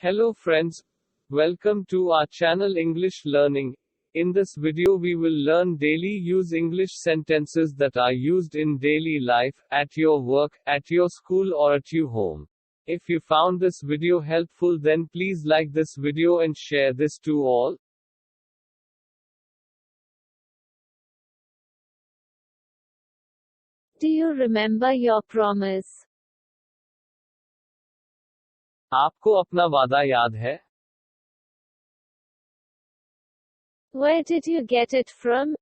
Hello friends, welcome to our channel English Learning. In this video we will learn daily use English sentences that are used in daily life, at your work, at your school or at your home. If you found this video helpful then please like this video and share this to all. Do you remember your promise? आपको अपना वादा याद है? Where did you get it from?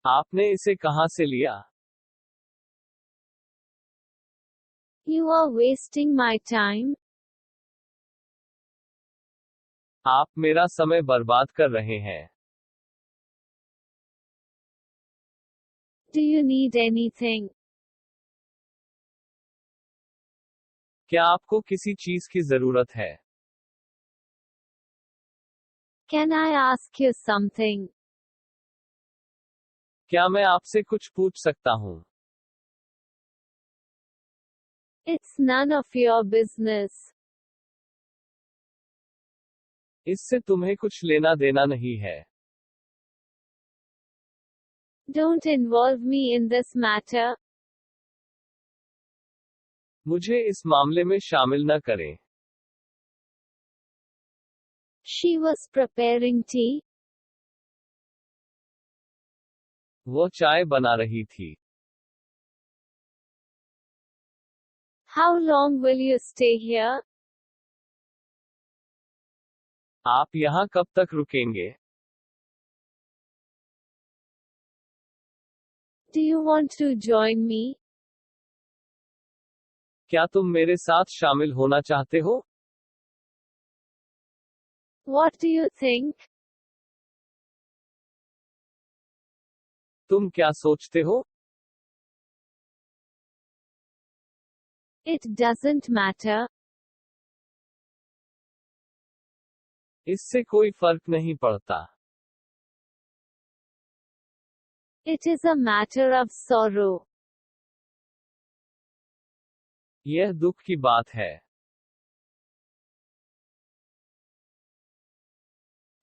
आपने इसे कहां से लिया? You are wasting my time. आप मेरा समय बर्बाद कर रहे हैं. Do you need anything? क्या आपको किसी चीज की जरूरत है? Can I ask you something? क्या मैं आपसे कुछ पूछ सकता हूं? It's none of your business. इससे तुम्हें कुछ लेना देना नहीं है. Don't involve me in this matter. मुझे इस मामले में शामिल न करें. She was preparing tea. वो चाय बना रही थी. How long will you stay here? आप यहाँ कब तक रुकेंगे? Do you want to join me? क्या तुम मेरे साथ शामिल होना चाहते हो? What do you think? तुम क्या सोचते हो? It doesn't matter. इससे कोई फर्क नहीं पड़ता. It is a matter of sorrow. यह दुख की बात है.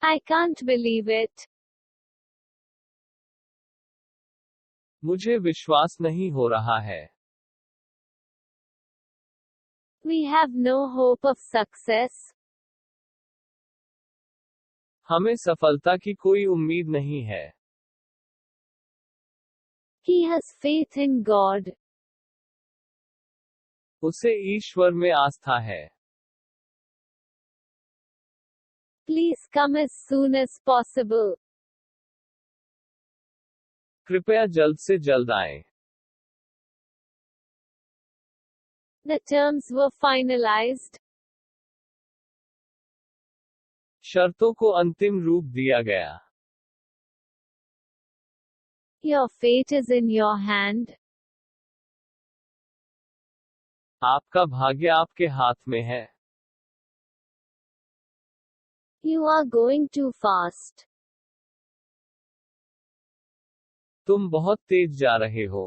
I can't believe it. मुझे विश्वास नहीं हो रहा है. We have no hope of success. हमें सफलता की कोई उम्मीद नहीं है. He has faith in God. उसे ईश्वर में आस्था है. Please come as soon as possible. कृपया जल्द से जल्द आएं. The terms were finalized. शर्तों को अंतिम रूप दिया गया. Your fate is in your hand. आपका भाग्य आपके हाथ में है. You are going too fast. तुम बहुत तेज जा रहे हो.